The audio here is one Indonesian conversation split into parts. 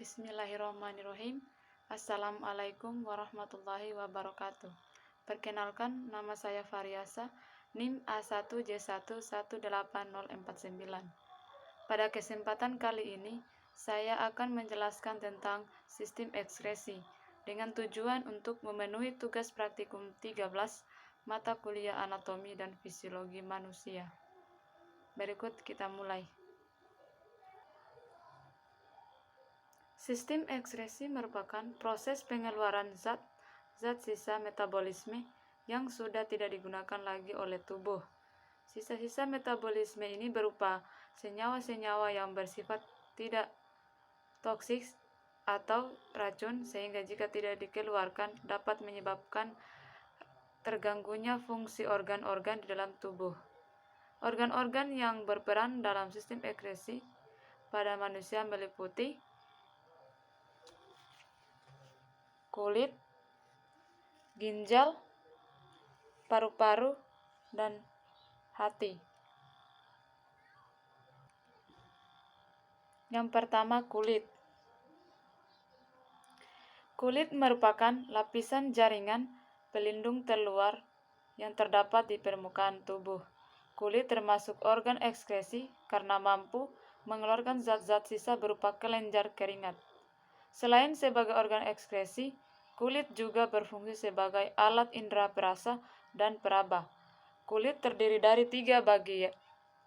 Bismillahirrahmanirrahim. Assalamualaikum warahmatullahi wabarakatuh. Perkenalkan, nama saya Fariasa, NIM A1J118049. Pada kesempatan kali ini, saya akan menjelaskan tentang sistem ekskresi dengan tujuan untuk memenuhi tugas praktikum 13 mata kuliah anatomi dan fisiologi manusia. Berikut kita mulai. Sistem ekskresi merupakan proses pengeluaran zat sisa metabolisme yang sudah tidak digunakan lagi oleh tubuh. Sisa-sisa metabolisme ini berupa senyawa-senyawa yang bersifat tidak toksik atau racun, sehingga jika tidak dikeluarkan dapat menyebabkan terganggunya fungsi organ-organ di dalam tubuh. Organ-organ yang berperan dalam sistem ekskresi pada manusia meliputi kulit, ginjal, paru-paru, dan hati. Yang pertama, kulit. Kulit merupakan lapisan jaringan pelindung terluar yang terdapat di permukaan tubuh. Kulit termasuk organ ekskresi karena mampu mengeluarkan zat-zat sisa berupa kelenjar keringat. Selain sebagai organ ekskresi, kulit juga berfungsi sebagai alat indera perasa dan peraba. Kulit terdiri dari 3 bagian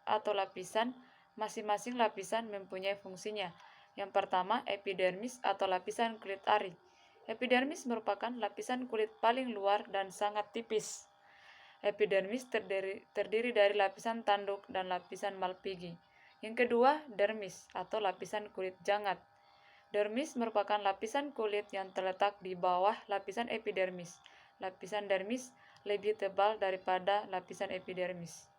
atau lapisan, masing-masing lapisan mempunyai fungsinya. Yang pertama, epidermis atau lapisan kulit ari. Epidermis merupakan lapisan kulit paling luar dan sangat tipis. Epidermis terdiri dari lapisan tanduk dan lapisan malpighi. Yang kedua, dermis atau lapisan kulit jangat. Dermis merupakan lapisan kulit yang terletak di bawah lapisan epidermis. Lapisan dermis lebih tebal daripada lapisan epidermis.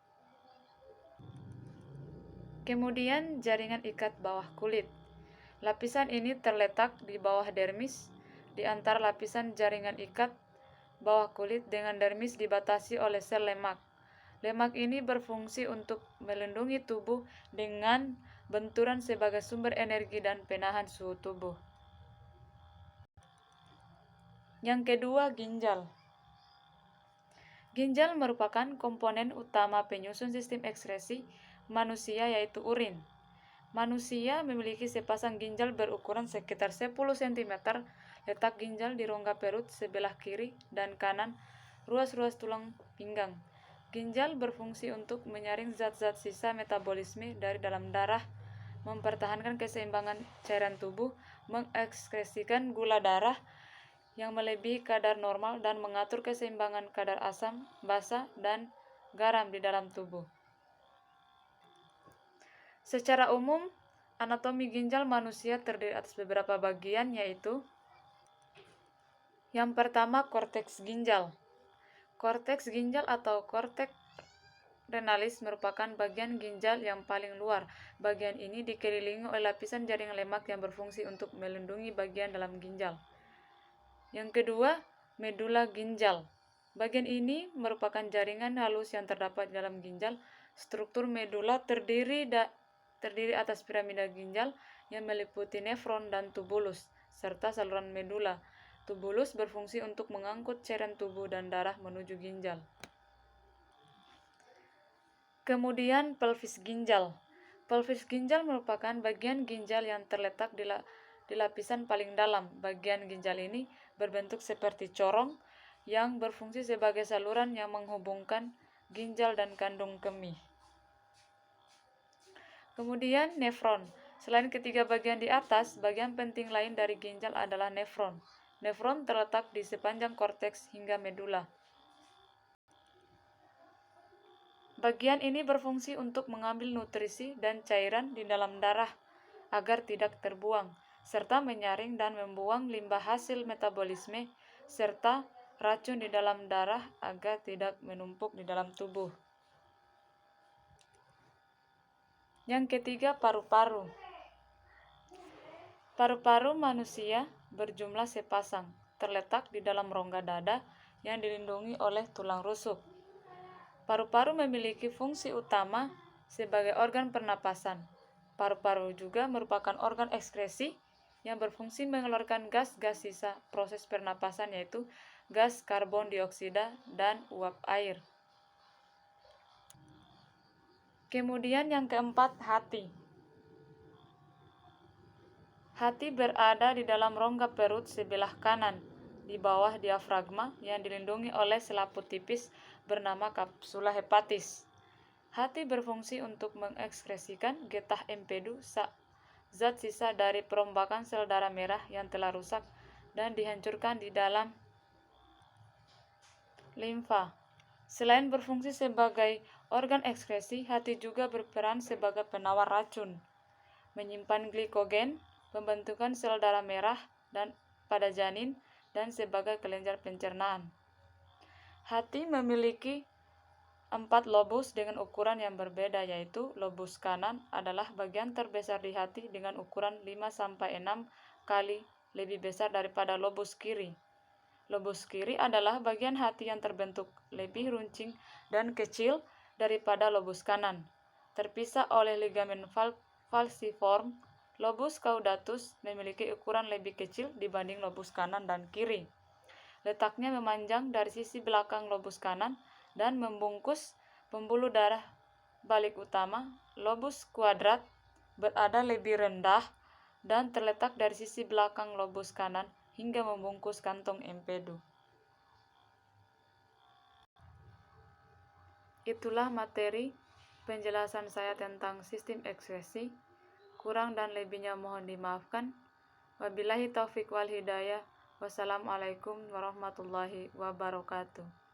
Kemudian jaringan ikat bawah kulit. Lapisan ini terletak di bawah dermis, di antara lapisan jaringan ikat bawah kulit dengan dermis dibatasi oleh sel lemak. Lemak ini berfungsi untuk melindungi tubuh dengan benturan sebagai sumber energi dan penahan suhu tubuh. Yang kedua, ginjal. Ginjal merupakan komponen utama penyusun sistem ekskresi manusia, yaitu urin. Manusia memiliki sepasang ginjal berukuran sekitar 10 cm. Letak ginjal di rongga perut sebelah kiri dan kanan ruas-ruas tulang pinggang. Ginjal berfungsi untuk menyaring zat-zat sisa metabolisme dari dalam darah, mempertahankan keseimbangan cairan tubuh, mengekskresikan gula darah yang melebihi kadar normal, dan mengatur keseimbangan kadar asam, basa, dan garam di dalam tubuh. Secara umum, anatomi ginjal manusia terdiri atas beberapa bagian, yaitu yang pertama, korteks ginjal. Korteks ginjal atau korteks renalis merupakan bagian ginjal yang paling luar. Bagian ini dikelilingi oleh lapisan jaringan lemak yang berfungsi untuk melindungi bagian dalam ginjal. Yang kedua, medula ginjal. Bagian ini merupakan jaringan halus yang terdapat di dalam ginjal. Struktur medula terdiri atas piramida ginjal yang meliputi nefron dan tubulus, serta saluran medula. Tubulus berfungsi untuk mengangkut cairan tubuh dan darah menuju ginjal. Kemudian, pelvis ginjal. Pelvis ginjal merupakan bagian ginjal yang terletak di lapisan paling dalam. Bagian ginjal ini berbentuk seperti corong yang berfungsi sebagai saluran yang menghubungkan ginjal dan kandung kemih. Kemudian, nefron. Selain ketiga bagian di atas, bagian penting lain dari ginjal adalah nefron. Nefron terletak di sepanjang korteks hingga medula. Bagian ini berfungsi untuk mengambil nutrisi dan cairan di dalam darah agar tidak terbuang, serta menyaring dan membuang limbah hasil metabolisme serta racun di dalam darah agar tidak menumpuk di dalam tubuh. Yang ketiga, paru-paru. Paru-paru manusia berjumlah sepasang, terletak di dalam rongga dada yang dilindungi oleh tulang rusuk. Paru-paru memiliki fungsi utama sebagai organ pernapasan. Paru-paru juga merupakan organ ekskresi yang berfungsi mengeluarkan gas-gas sisa proses pernapasan, yaitu gas karbon dioksida dan uap air. Kemudian yang keempat, hati. Hati berada di dalam rongga perut sebelah kanan, di bawah diafragma yang dilindungi oleh selaput tipis bernama kapsula hepatis. Hati berfungsi untuk mengekskresikan getah empedu, zat sisa dari perombakan sel darah merah yang telah rusak dan dihancurkan di dalam limfa. Selain berfungsi sebagai organ ekskresi, hati juga berperan sebagai penawar racun, menyimpan glikogen, pembentukan sel darah merah dan pada janin, dan sebagai kelenjar pencernaan. Hati memiliki 4 lobus dengan ukuran yang berbeda, yaitu lobus kanan adalah bagian terbesar di hati dengan ukuran 5-6 kali lebih besar daripada lobus kiri. Lobus kiri adalah bagian hati yang terbentuk lebih runcing dan kecil daripada lobus kanan. Terpisah oleh ligamen falciform, lobus caudatus memiliki ukuran lebih kecil dibanding lobus kanan dan kiri. Letaknya memanjang dari sisi belakang lobus kanan dan membungkus pembuluh darah balik utama. Lobus kuadrat berada lebih rendah dan terletak dari sisi belakang lobus kanan hingga membungkus kantong empedu. Itulah materi penjelasan saya tentang sistem ekskresi. Kurang dan lebihnya mohon dimaafkan. Wabillahi taufik wal hidayah. Wassalamualaikum warahmatullahi wabarakatuh.